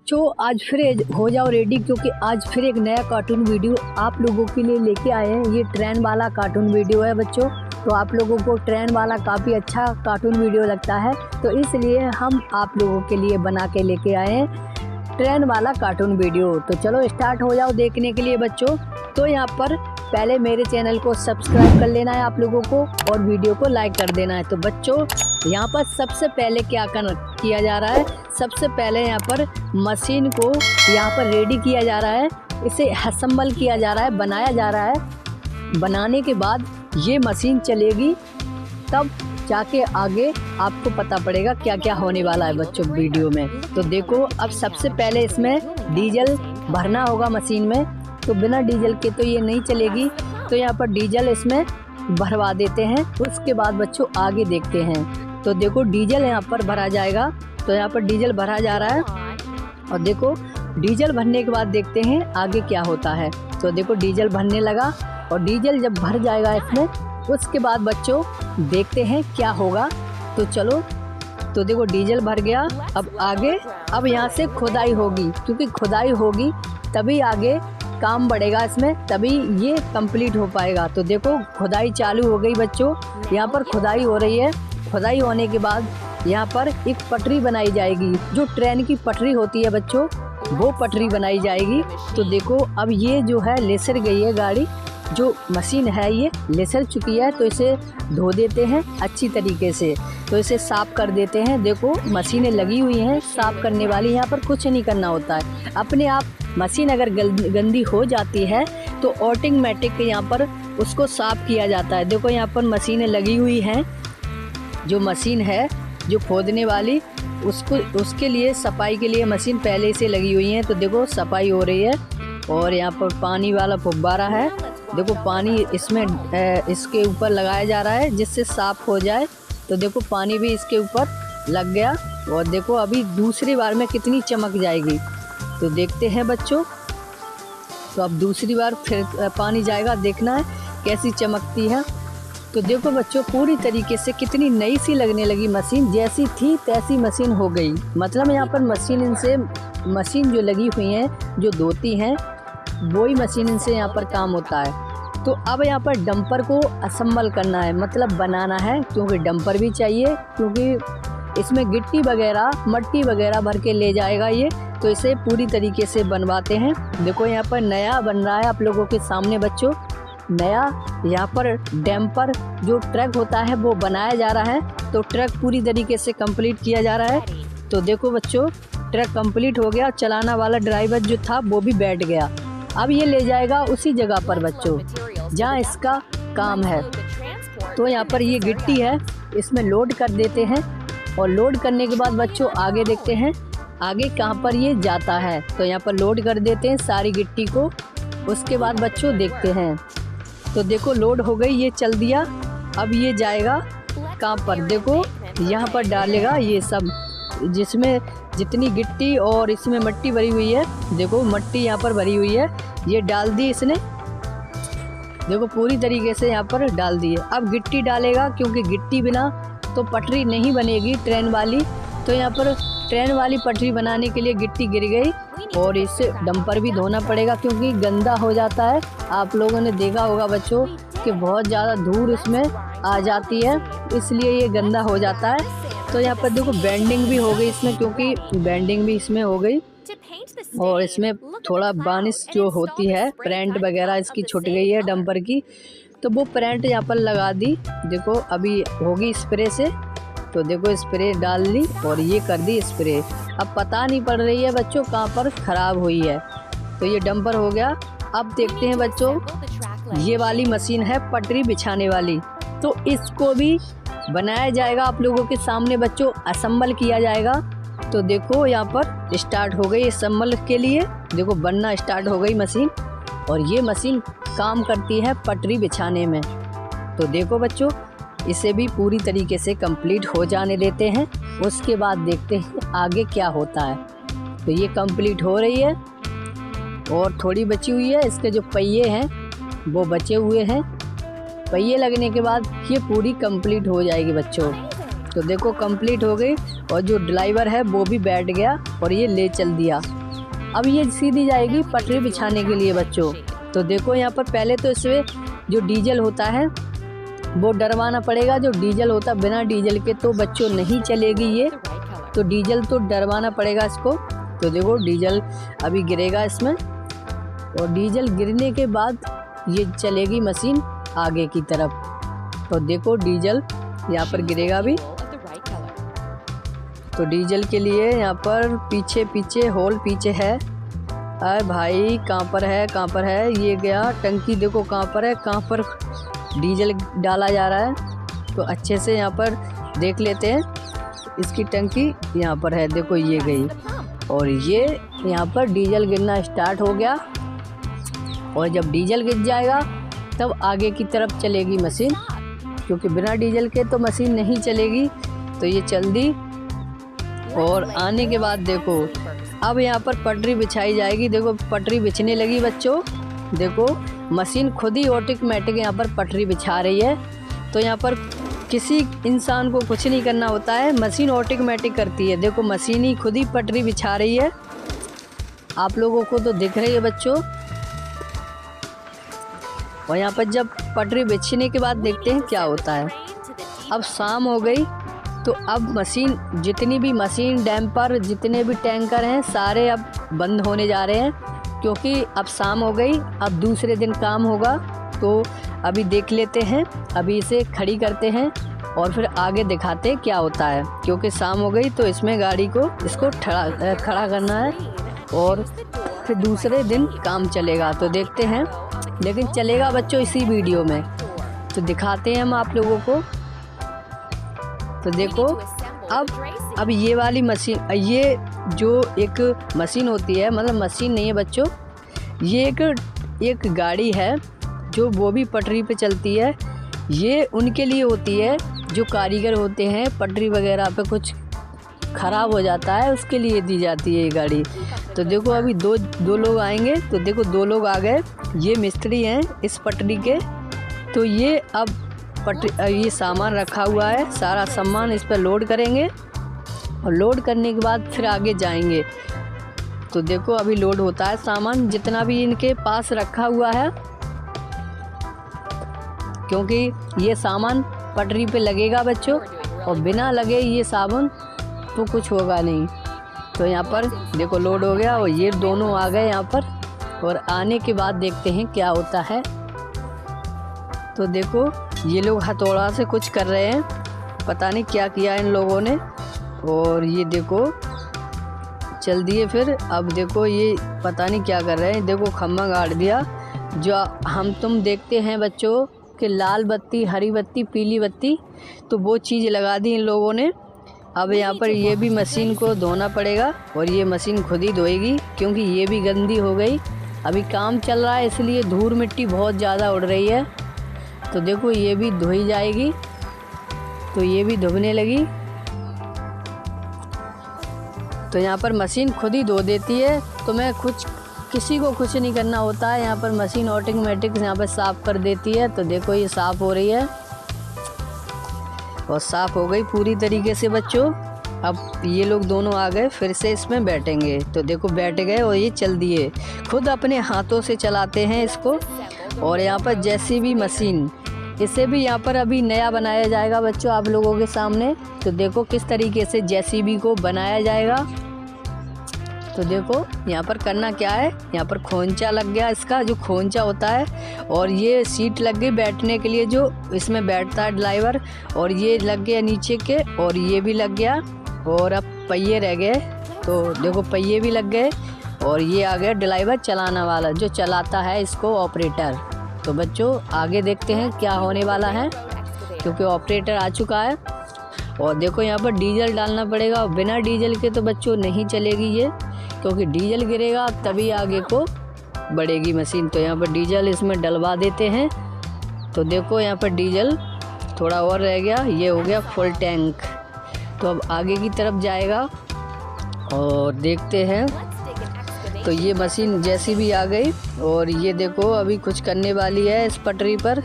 बच्चों आज फिर हो जाओ रेडी, क्योंकि आज फिर एक नया कार्टून वीडियो आप लोगों के लिए लेके आए हैं। ये ट्रेन वाला कार्टून वीडियो है बच्चों। तो आप लोगों को ट्रेन वाला काफ़ी अच्छा कार्टून वीडियो लगता है, तो इसलिए हम आप लोगों के लिए बना के लेके आए हैं ट्रेन वाला कार्टून वीडियो। तो चलो स्टार्ट हो जाओ देखने के लिए बच्चों। तो यहाँ पर पहले मेरे चैनल को सब्सक्राइब कर लेना है आप लोगों को और वीडियो को लाइक कर देना है। तो बच्चों यहाँ पर सबसे पहले क्या किया जा रहा है, सबसे पहले यहाँ पर मशीन को यहाँ पर रेडी किया जा रहा है, इसे असेंबल किया जा रहा है, बनाया जा रहा है। बनाने के बाद ये मशीन चलेगी, तब जाके आगे आपको पता पड़ेगा क्या क्या होने वाला है बच्चों वीडियो में। तो देखो अब सबसे पहले इसमें डीजल भरना होगा मशीन में, तो बिना डीजल के तो ये नहीं चलेगी। तो यहाँ पर डीजल इसमें भरवा देते हैं, उसके बाद बच्चों आगे देखते हैं। तो देखो डीजल यहाँ पर भरा जाएगा, तो यहाँ पर डीजल भरा जा रहा है और देखो डीजल भरने के बाद देखते हैं आगे क्या होता है। तो देखो डीजल भरने लगा और डीजल जब भर जाएगा इसमें, उसके बाद बच्चों देखते हैं क्या होगा। तो चलो, तो देखो डीजल भर गया। अब आगे अब यहाँ से खुदाई होगी, क्योंकि खुदाई होगी तभी आगे काम बढ़ेगा इसमें, तभी ये कंप्लीट हो पाएगा। तो देखो खुदाई चालू हो गई बच्चों, यहाँ पर खुदाई हो रही है। खुदाई होने के बाद यहाँ पर एक पटरी बनाई जाएगी, जो ट्रेन की पटरी होती है बच्चों, वो पटरी बनाई जाएगी। तो देखो अब ये जो है लेसर गई है गाड़ी, जो मशीन है ये लेसर चुकी है, तो इसे धो देते हैं अच्छी तरीके से, तो इसे साफ़ कर देते हैं। देखो मशीनें लगी हुई हैं साफ़ करने वाली, यहाँ पर कुछ नहीं करना होता है अपने आप। मशीन अगर गंदी हो जाती है तो ऑटोमेटिक यहाँ पर उसको साफ़ किया जाता है। देखो यहाँ पर मशीनें लगी हुई हैं, जो मशीन है जो खोदने वाली, उसके लिए सफाई के लिए मशीन पहले से लगी हुई है। तो देखो सफाई हो रही है और यहाँ पर पानी वाला फुब्बारा है, देखो पानी इसमें इसके ऊपर लगाया जा रहा है जिससे साफ़ हो जाए। तो देखो पानी भी इसके ऊपर लग गया और देखो अभी दूसरी बार में कितनी चमक जाएगी, तो देखते हैं बच्चों। तो अब दूसरी बार फिर पानी जाएगा, देखना है कैसी चमकती है। तो देखो बच्चों पूरी तरीके से कितनी नई सी लगने लगी मशीन, जैसी थी तैसी मशीन हो गई। मतलब यहाँ पर मशीन जो लगी हुई हैं जो धोती हैं, वही मशीन इनसे यहाँ पर काम होता है। तो अब यहाँ पर डंपर को असेंबल करना है, मतलब बनाना है, क्योंकि डंपर भी चाहिए, क्योंकि इसमें गिट्टी वगैरह मट्टी वगैरह भर के ले जाएगा ये। तो इसे पूरी तरीके से बनवाते हैं। देखो यहाँ पर नया बन रहा है आप लोगों के सामने बच्चों, नया यहाँ पर डंपर जो ट्रक होता है वो बनाया जा रहा है। तो ट्रक पूरी तरीके से कंप्लीट किया जा रहा है। तो देखो बच्चों ट्रक कंप्लीट हो गया, चलाना वाला ड्राइवर जो था वो भी बैठ गया। अब ये ले जाएगा उसी जगह पर बच्चों जहाँ इसका काम है। तो यहाँ पर ये गिट्टी है, इसमें लोड कर देते हैं और लोड करने के बाद बच्चों आगे देखते हैं आगे कहाँ पर ये जाता है। तो यहाँ पर लोड कर देते हैं सारी गिट्टी को, उसके बाद बच्चों देखते हैं। तो देखो लोड हो गई, ये चल दिया। अब ये जाएगा कहाँ पर, देखो यहाँ पर डालेगा ये सब, जिसमें जितनी गिट्टी और इसमें मट्टी भरी हुई है, देखो मट्टी यहाँ पर भरी हुई है, ये डाल दी इसने, देखो पूरी तरीके से यहाँ पर डाल दी है। अब गिट्टी डालेगा, क्योंकि गिट्टी बिना तो पटरी नहीं बनेगी ट्रेन वाली। तो यहाँ पर ट्रेन वाली पटरी बनाने के लिए गिट्टी गिर गई और इससे डंपर भी धोना पड़ेगा, क्योंकि गंदा हो जाता है। आप लोगों ने देखा होगा बच्चों कि बहुत ज़्यादा धूल इसमें आ जाती है, इसलिए ये गंदा हो जाता है। तो यहाँ पर देखो बेंडिंग भी हो गई इसमें, क्योंकि बेंडिंग भी इसमें हो गई और इसमें थोड़ा बानिश जो होती है, प्रिंट वगैरह इसकी छूट गई है डंपर की, तो वो प्रिंट यहाँ पर लगा दी। देखो अभी होगी स्प्रे से, तो देखो स्प्रे डाल ली और ये कर दी स्प्रे। अब पता नहीं पड़ रही है बच्चों कहाँ पर ख़राब हुई है। तो ये डंपर हो गया। अब देखते हैं बच्चों, ये वाली मशीन है पटरी बिछाने वाली, तो इसको भी बनाया जाएगा आप लोगों के सामने बच्चों, असेंबल किया जाएगा। तो देखो यहाँ पर स्टार्ट हो गई असेंबल के लिए, देखो बनना स्टार्ट हो गई मशीन, और ये मशीन काम करती है पटरी बिछाने में। तो देखो बच्चों इसे भी पूरी तरीके से कंप्लीट हो जाने देते हैं, उसके बाद देखते हैं आगे क्या होता है। तो ये कंप्लीट हो रही है और थोड़ी बची हुई है, इसके जो पहिए हैं वो बचे हुए हैं। पहिए लगने के बाद ये पूरी कंप्लीट हो जाएगी बच्चों। तो देखो कंप्लीट हो गई और जो ड्राइवर है वो भी बैठ गया और ये ले चल दिया। अब ये सीधी जाएगी पटरी बिछाने के लिए बच्चों। तो देखो यहाँ पर पहले तो इसमें जो डीजल होता है वो डरवाना पड़ेगा। जो डीजल होता है बिना डीजल के तो बच्चों नहीं चलेगी ये, तो डीजल तो डरवाना पड़ेगा इसको। तो देखो डीजल अभी गिरेगा इसमें और डीजल गिरने के बाद ये चलेगी मशीन आगे की तरफ। तो देखो डीजल यहाँ पर गिरेगा अभी। तो डीजल के लिए यहाँ पर पीछे होल पीछे है। अरे भाई कहाँ पर है ये गया टंकी, देखो कहाँ पर डीजल डाला जा रहा है। तो अच्छे से यहाँ पर देख लेते हैं। इसकी टंकी यहाँ पर है, देखो ये गई और ये यहाँ पर डीजल गिरना स्टार्ट हो गया। और जब डीजल गिर जाएगा तब आगे की तरफ चलेगी मशीन, क्योंकि बिना डीजल के तो मशीन नहीं चलेगी। तो ये चल दी और आने के बाद देखो अब यहाँ पर पटरी बिछाई जाएगी। देखो पटरी बिछने लगी बच्चों, देखो मशीन खुद ही ऑटोमेटिक यहाँ पर पटरी बिछा रही है। तो यहाँ पर किसी इंसान को कुछ नहीं करना होता है, मशीन ऑटोमेटिक करती है। देखो मशीन ही खुद ही पटरी बिछा रही है, आप लोगों को तो दिख रही है बच्चों। और यहाँ पर जब पटरी बिछने के बाद देखते हैं क्या होता है। अब शाम हो गई तो अब मशीन जितनी भी मशीन डैम्पर जितने भी टैंकर हैं सारे अब बंद होने जा रहे हैं, क्योंकि अब शाम हो गई। अब दूसरे दिन काम होगा। तो अभी देख लेते हैं, अभी इसे खड़ी करते हैं और फिर आगे दिखाते हैं क्या होता है, क्योंकि शाम हो गई तो इसमें गाड़ी को इसको खड़ा करना है और फिर दूसरे दिन काम चलेगा। तो देखते हैं, लेकिन चलेगा बच्चों इसी वीडियो में, तो दिखाते हैं हम आप लोगों को। तो देखो अब ये वाली मशीन, ये जो एक मशीन होती है, मतलब मशीन नहीं है बच्चों, ये एक गाड़ी है जो वो भी पटरी पे चलती है। ये उनके लिए होती है जो कारीगर होते हैं, पटरी वगैरह पे कुछ ख़राब हो जाता है उसके लिए दी जाती है ये गाड़ी। तो देखो अभी दो लोग आएंगे। तो देखो 2 लोग आ गए, ये मिस्त्री हैं इस पटरी के। तो ये अब ये सामान रखा हुआ है, सारा सामान इस पर लोड करेंगे और लोड करने के बाद फिर आगे जाएंगे। तो देखो अभी लोड होता है सामान जितना भी इनके पास रखा हुआ है, क्योंकि ये सामान पटरी पे लगेगा बच्चों, और बिना लगे ये साबुन तो कुछ होगा नहीं। तो यहाँ पर देखो लोड हो गया और ये दोनों आ गए यहाँ पर, और आने के बाद देखते हैं क्या होता है। तो देखो ये लोग हथौड़ा से कुछ कर रहे हैं, पता नहीं क्या किया इन लोगों ने। और ये देखो चल दिए फिर। अब देखो ये पता नहीं क्या कर रहे हैं, देखो खम्भा गाड़ दिया। जो हम तुम देखते हैं बच्चों कि लाल बत्ती, हरी बत्ती, पीली बत्ती, तो वो चीज़ लगा दी इन लोगों ने। अब यहाँ पर ये भी मशीन को धोना पड़ेगा और ये मशीन खुद ही धोएगी, क्योंकि ये भी गंदी हो गई। अभी काम चल रहा है इसलिए धूल मिट्टी बहुत ज़्यादा उड़ रही है। तो देखो ये भी धोई जाएगी, तो ये भी धोने लगी। तो यहाँ पर मशीन खुद ही धो देती है, तो मैं किसी को कुछ नहीं करना होता है। यहाँ पर मशीन ऑटोमेटिक यहाँ पर साफ़ कर देती है। तो देखो ये साफ़ हो रही है और साफ़ हो गई पूरी तरीके से बच्चों। अब ये लोग दोनों आ गए, फिर से इसमें बैठेंगे। तो देखो बैठ गए और ये चल दिए, खुद अपने हाथों से चलाते हैं इसको। और यहाँ पर जेसीबी मशीन, इसे भी यहाँ पर अभी नया बनाया जाएगा बच्चों आप लोगों के सामने। तो देखो किस तरीके से जेसीबी को बनाया जाएगा। तो देखो यहाँ पर करना क्या है, यहाँ पर खोंचा लग गया, इसका जो खोंचा होता है, और ये सीट लग गई बैठने के लिए जो इसमें बैठता है ड्राइवर, और ये लग गया नीचे के, और ये भी लग गया। और अब पहिए रह गए, तो देखो पहिए भी लग गए, और ये आ गया ड्राइवर चलाने वाला जो चलाता है इसको, ऑपरेटर। तो बच्चों आगे देखते हैं क्या होने वाला है, क्योंकि ऑपरेटर आ चुका है। और देखो यहाँ पर डीजल डालना पड़ेगा, और बिना डीजल के तो बच्चों नहीं चलेगी ये, क्योंकि डीजल गिरेगा तभी आगे को बढ़ेगी मशीन। तो यहाँ पर डीजल इसमें डलवा देते हैं। तो देखो यहाँ पर डीजल थोड़ा और रह गया, ये हो गया फुल टैंक। तो अब आगे की तरफ जाएगा और देखते हैं। तो ये मशीन जैसी भी आ गई, और ये देखो अभी कुछ करने वाली है इस पटरी पर।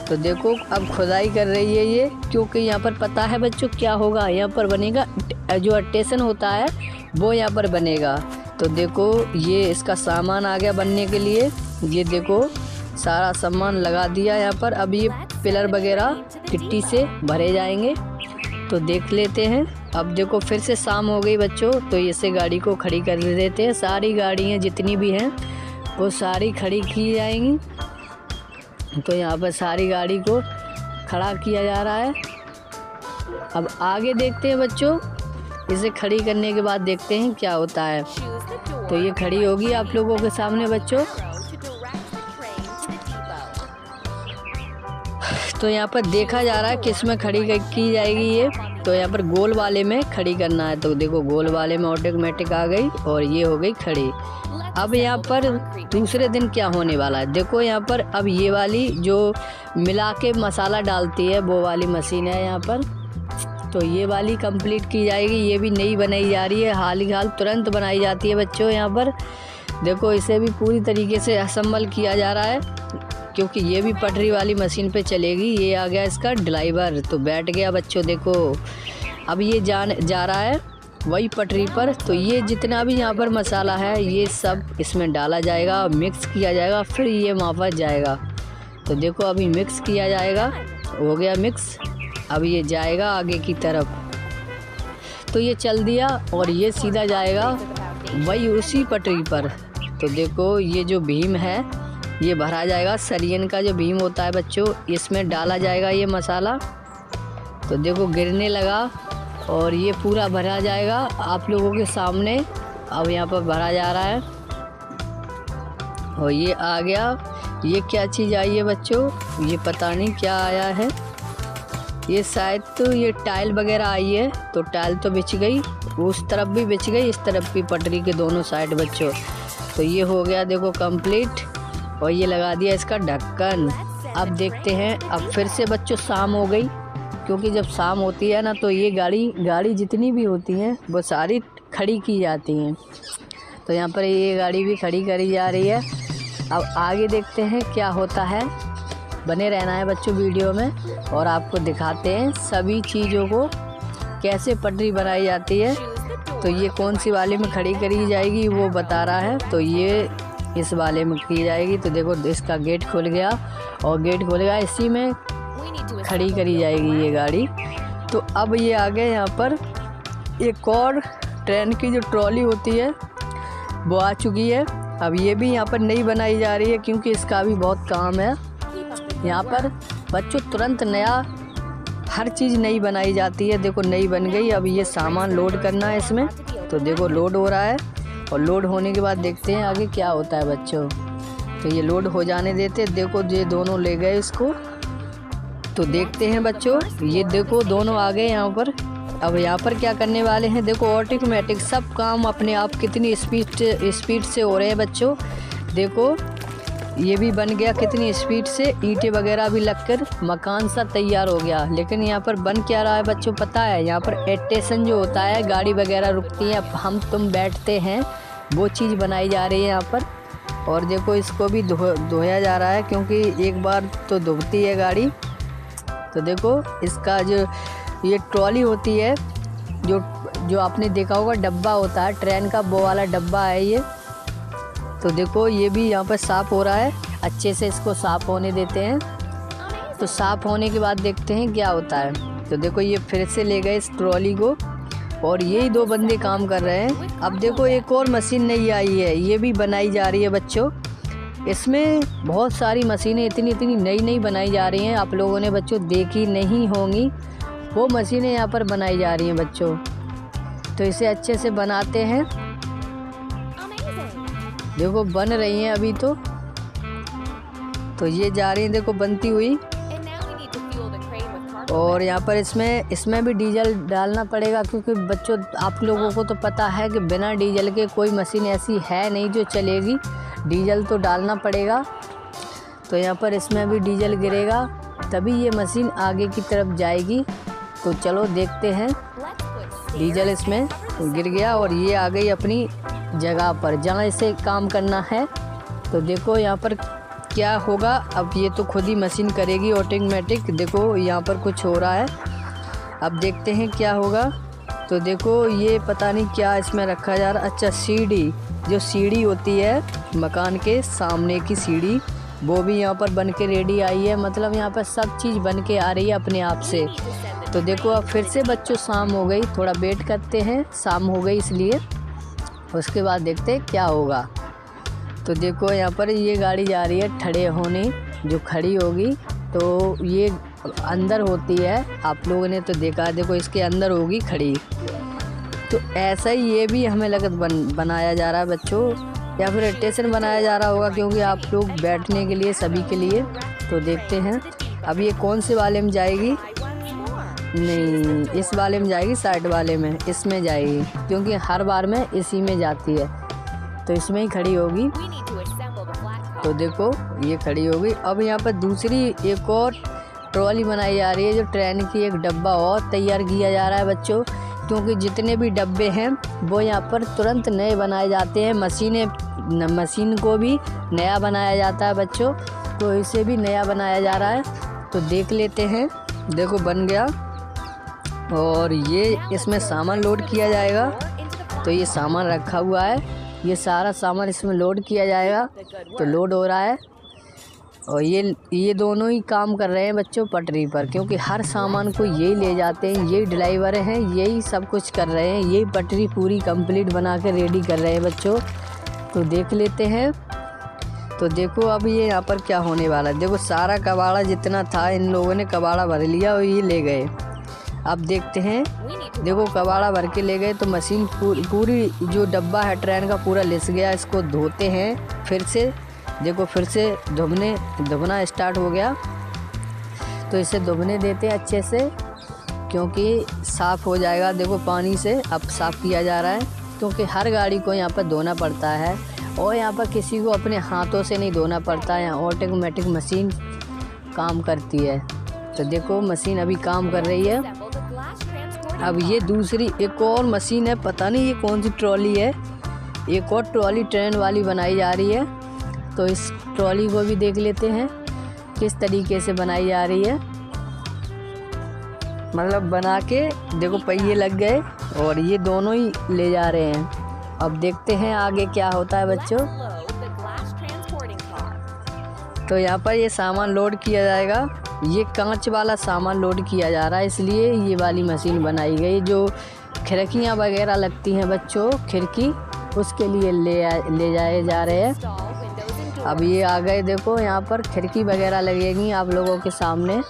तो देखो अब खुदाई कर रही है ये, क्योंकि यहाँ पर पता है बच्चों क्या होगा, यहाँ पर बनेगा जो स्टेशन होता है वो यहाँ पर बनेगा। तो देखो ये इसका सामान आ गया बनने के लिए, ये देखो सारा सामान लगा दिया यहाँ पर। अब ये पिलर वगैरह गिट्टी से भरे जाएंगे, तो देख लेते हैं। अब देखो फिर से शाम हो गई बच्चों, तो इसे गाड़ी को खड़ी कर देते हैं। सारी गाड़ियाँ जितनी भी हैं वो सारी खड़ी की जाएंगी। तो यहाँ पर सारी गाड़ी को खड़ा किया जा रहा है। अब आगे देखते हैं बच्चों, इसे खड़ी करने के बाद देखते हैं क्या होता है। तो ये खड़ी होगी आप लोगों के सामने बच्चों। तो यहाँ पर देखा जा रहा है किस में खड़ी की जाएगी ये। तो यहाँ पर गोल वाले में खड़ी करना है। तो देखो गोल वाले में ऑटोमेटिक आ गई और ये हो गई खड़ी। अब यहाँ पर दूसरे दिन क्या होने वाला है, देखो यहाँ पर अब ये वाली जो मिला के मसाला डालती है वो वाली मशीन है यहाँ पर। तो ये वाली कंप्लीट की जाएगी, ये भी नई बनाई जा रही है, हाल ही हाल तुरंत बनाई जाती है बच्चों। यहाँ पर देखो इसे भी पूरी तरीके से असेंबल किया जा रहा है, क्योंकि ये भी पटरी वाली मशीन पे चलेगी। ये आ गया इसका ड्राइवर, तो बैठ गया बच्चों। देखो अब ये जा रहा है वही पटरी पर। तो ये जितना भी यहाँ पर मसाला है ये सब इसमें डाला जाएगा, मिक्स किया जाएगा, फिर ये वापस जाएगा। तो देखो अभी मिक्स किया जाएगा, हो गया मिक्स। अब ये जाएगा आगे की तरफ। तो ये चल दिया और ये सीधा जाएगा वही उसी पटरी पर। तो देखो ये जो भीम है ये भरा जाएगा, सरियन का जो भीम होता है बच्चों, इसमें डाला जाएगा ये मसाला। तो देखो गिरने लगा और ये पूरा भरा जाएगा आप लोगों के सामने। अब यहाँ पर भरा जा रहा है और ये आ गया। ये क्या चीज़ आई है बच्चों, ये पता नहीं क्या आया है। ये शायद तो ये टाइल वगैरह आई है। तो टाइल तो बिछ गई, उस तरफ भी बिछ गई, इस तरफ भी पटरी के दोनों साइड बच्चों। तो ये हो गया देखो कंप्लीट और ये लगा दिया इसका ढक्कन। अब देखते हैं, अब फिर से बच्चों शाम हो गई, क्योंकि जब शाम होती है ना तो ये गाड़ी जितनी भी होती हैं वो सारी खड़ी की जाती हैं। तो यहाँ पर ये गाड़ी भी खड़ी करी जा रही है। अब आगे देखते हैं क्या होता है, बने रहना है बच्चों वीडियो में और आपको दिखाते हैं सभी चीज़ों को कैसे पटरी बनाई जाती है। तो ये कौन सी वाले में खड़ी करी जाएगी वो बता रहा है। तो ये इस वाले में की जाएगी। तो देखो इसका गेट खुल गया और गेट खुल गया, इसी में खड़ी करी जाएगी ये गाड़ी। तो अब ये आ गए यहाँ पर एक और ट्रेन की जो ट्रॉली होती है वो आ चुकी है। अब ये भी यहाँ पर नई बनाई जा रही है, क्योंकि इसका भी बहुत काम है यहाँ पर बच्चों। तुरंत नया हर चीज़ नई बनाई जाती है। देखो नई बन गई। अब ये सामान लोड करना है इसमें। तो देखो लोड हो रहा है और लोड होने के बाद देखते हैं आगे क्या होता है बच्चों। तो ये लोड हो जाने देते। देखो ये दोनों ले गए इसको। तो देखते हैं बच्चों, ये देखो दोनों आ गए यहाँ पर। अब यहाँ पर क्या करने वाले हैं, देखो ऑटोमेटिक सब काम अपने आप कितनी स्पीड से हो रहे हैं बच्चों। देखो ये भी बन गया कितनी स्पीड से, ईंटें वगैरह भी लगकर मकान सा तैयार हो गया। लेकिन यहाँ पर बन क्या रहा है बच्चों पता है, यहाँ पर स्टेशन जो होता है, गाड़ी वगैरह रुकती है, हम तुम बैठते हैं, वो चीज़ बनाई जा रही है यहाँ पर। और देखो इसको भी धोया जा रहा है, क्योंकि एक बार तो धुलती है गाड़ी। तो देखो इसका जो ये ट्रॉली होती है, जो आपने देखा होगा डब्बा होता है ट्रेन का, वो वाला डब्बा है ये। तो देखो ये भी यहाँ पर साफ़ हो रहा है, अच्छे से इसको साफ़ होने देते हैं। तो साफ़ होने के बाद देखते हैं क्या होता है। तो देखो ये फिर से ले गए इस ट्रॉली को और यही दो बंदे काम कर रहे हैं। अब देखो एक और मशीन नई आई है, ये भी बनाई जा रही है बच्चों। इसमें बहुत सारी मशीनें इतनी नई बनाई जा रही हैं, आप लोगों ने बच्चों देखी नहीं होंगी। वो मशीनें यहाँ पर बनाई जा रही हैं बच्चों। तो इसे अच्छे से बनाते हैं। देखो बन रही हैं अभी तो ये जा रही हैं देखो बनती हुई। और यहाँ पर इसमें भी डीजल डालना पड़ेगा, क्योंकि बच्चों आप लोगों को तो पता है कि बिना डीजल के कोई मशीन ऐसी है नहीं जो चलेगी। डीजल तो डालना पड़ेगा। तो यहाँ पर इसमें भी डीजल गिरेगा तभी ये मशीन आगे की तरफ जाएगी। तो चलो देखते हैं। डीजल इसमें गिर गया और ये आ गई अपनी जगह पर जहाँ इसे काम करना है। तो देखो यहाँ पर क्या होगा, अब ये तो खुद ही मशीन करेगी ऑटोमेटिक। देखो यहाँ पर कुछ हो रहा है, अब देखते हैं क्या होगा। तो देखो ये पता नहीं क्या इसमें रखा जा रहा। अच्छा, सीढ़ी, जो सीढ़ी होती है मकान के सामने की सीढ़ी, वो भी यहाँ पर बन के रेडी आई है। मतलब यहाँ पर सब चीज़ बन के आ रही है अपने आप से। तो देखो अब फिर से बच्चों शाम हो गई, थोड़ा वेट करते हैं, शाम हो गई इसलिए, उसके बाद देखते हैं क्या होगा। तो देखो यहाँ पर ये गाड़ी जा रही है ठड़े होने, जो खड़ी होगी तो ये अंदर होती है, आप लोगों ने तो देखा, देखो इसके अंदर होगी खड़ी। तो ऐसा ही ये भी हमें लगत बनाया जा रहा है बच्चों, या फिर स्टेशन बनाया जा रहा होगा, क्योंकि आप लोग बैठने के लिए, सभी के लिए। तो देखते हैं अब ये कौन से वाले में जाएगी। नहीं, इस वाले में जाएगी, साइड वाले में, इसमें जाएगी, क्योंकि हर बार में इसी में जाती है, तो इसमें ही खड़ी होगी। तो देखो ये खड़ी होगी। अब यहाँ पर दूसरी एक और ट्रॉली बनाई जा रही है, जो ट्रेन की एक डब्बा और तैयार किया जा रहा है बच्चों, क्योंकि जितने भी डब्बे हैं वो यहाँ पर तुरंत नए बनाए जाते हैं। मशीन को भी नया बनाया जाता है बच्चों, तो इसे भी नया बनाया जा रहा है। तो देख लेते हैं। देखो बन गया, और ये इसमें सामान लोड किया जाएगा। तो ये सामान रखा हुआ है, ये सारा सामान इसमें लोड किया जाएगा। तो लोड हो रहा है, और ये दोनों ही काम कर रहे हैं बच्चों पटरी पर, क्योंकि हर सामान को यही ले जाते हैं, यही ड्राइवर हैं, यही सब कुछ कर रहे हैं, यही पटरी पूरी कंप्लीट बना के रेडी कर रहे हैं बच्चों। तो देख लेते हैं। तो देखो अब ये यहाँ पर क्या होने वाला है। देखो सारा कबाड़ा जितना था इन लोगों ने कबाड़ा भर लिया और ये ले गए। अब देखते हैं, देखो कबाड़ा भर के ले गए, तो मशीन पूरी जो डब्बा है ट्रेन का पूरा लिस गया। इसको धोते हैं फिर से, देखो फिर से धुबना स्टार्ट हो गया। तो इसे धुबने देते हैं अच्छे से, क्योंकि साफ़ हो जाएगा। देखो पानी से अब साफ़ किया जा रहा है, क्योंकि हर गाड़ी को यहाँ पर धोना पड़ता है, और यहाँ पर किसी को अपने हाथों से नहीं धोना पड़ता है, यहाँ ऑटोमेटिक मशीन काम करती है। तो देखो मशीन अभी काम कर रही है। अब ये दूसरी एक और मशीन है, पता नहीं ये कौन सी ट्रॉली है, एक और ट्रॉली ट्रेन वाली बनाई जा रही है। तो इस ट्रॉली को भी देख लेते हैं किस तरीके से बनाई जा रही है। मतलब बना के देखो पहिए लग गए, और ये दोनों ही ले जा रहे हैं। अब देखते हैं आगे क्या होता है बच्चों। तो यहाँ पर ये सामान लोड किया जाएगा, ये कांच वाला सामान लोड किया जा रहा है, इसलिए ये वाली मशीन बनाई गई। जो खिड़कियाँ वगैरह लगती हैं बच्चों, खिड़की, उसके लिए ले जाए जा रहे हैं। अब ये आ गए, देखो यहाँ पर खिड़की वगैरह लगेगी आप लोगों के सामने।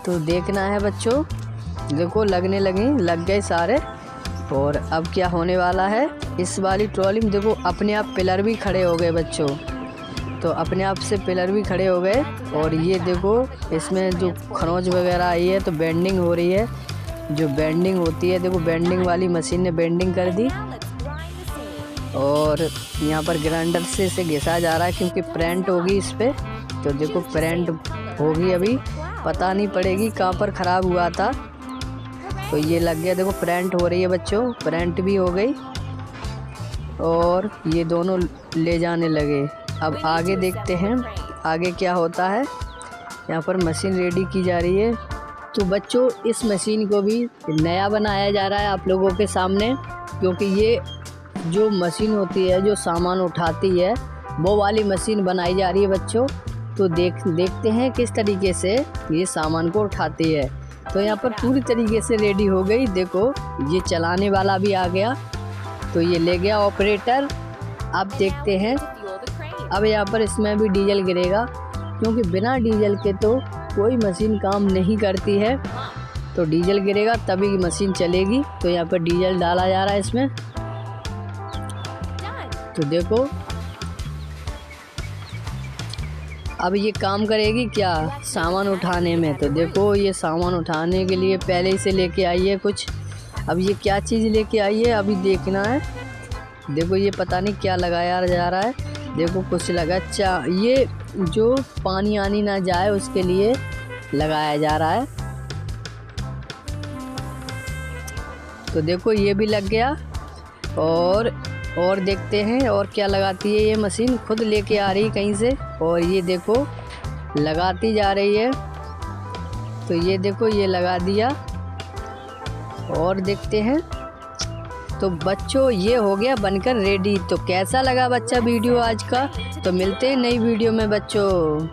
तो देखना है बच्चों, देखो लगने लग गए सारे। और अब क्या होने वाला है इस वाली ट्रॉली में, देखो अपने आप पिलर भी खड़े हो गए बच्चों। तो अपने आप से पिलर भी खड़े हो गए, और ये देखो इसमें जो खरोंच वगैरह आई है, तो बेंडिंग हो रही है। जो बेंडिंग होती है, देखो बेंडिंग वाली मशीन ने बेंडिंग कर दी, और यहाँ पर ग्राइंडर से इसे घिसा जा रहा है, क्योंकि प्रिंट होगी इस पर। तो देखो प्रिंट होगी, अभी पता नहीं पड़ेगी कहाँ पर ख़राब हुआ था। तो ये लग गया, देखो प्रिंट हो रही है बच्चों, प्रिंट भी हो गई, और ये दोनों ले जाने लगे। अब आगे देखते हैं आगे क्या होता है। यहाँ पर मशीन रेडी की जा रही है। तो बच्चों इस मशीन को भी नया बनाया जा रहा है आप लोगों के सामने, क्योंकि ये जो मशीन होती है जो सामान उठाती है, वो वाली मशीन बनाई जा रही है बच्चों। तो देखते हैं किस तरीके से ये सामान को उठाती है। तो यहाँ पर पूरी तरीके से रेडी हो गई। देखो ये चलाने वाला भी आ गया, तो ये ले गया ऑपरेटर। अब देखते हैं, अब यहाँ पर इसमें भी डीजल गिरेगा, क्योंकि बिना डीजल के तो कोई मशीन काम नहीं करती है। तो डीजल गिरेगा तभी मशीन चलेगी। तो यहाँ पर डीजल डाला जा रहा है इसमें। तो देखो अब ये काम करेगी क्या सामान उठाने में। तो देखो ये सामान उठाने के लिए पहले ही से लेके आई है कुछ। अब ये क्या चीज़ लेके आई है अभी देखना है। देखो ये पता नहीं क्या लगाया जा रहा है। देखो कुछ लगा, ये जो पानी आनी ना जाए उसके लिए लगाया जा रहा है। तो देखो ये भी लग गया, और और देखते हैं और क्या लगाती है ये मशीन। खुद लेके आ रही कहीं से और ये देखो लगाती जा रही है। तो ये देखो ये लगा दिया और देखते हैं। तो बच्चों ये हो गया बनकर रेडी। तो कैसा लगा बच्चा वीडियो आज का? तो मिलते हैं नई वीडियो में बच्चों।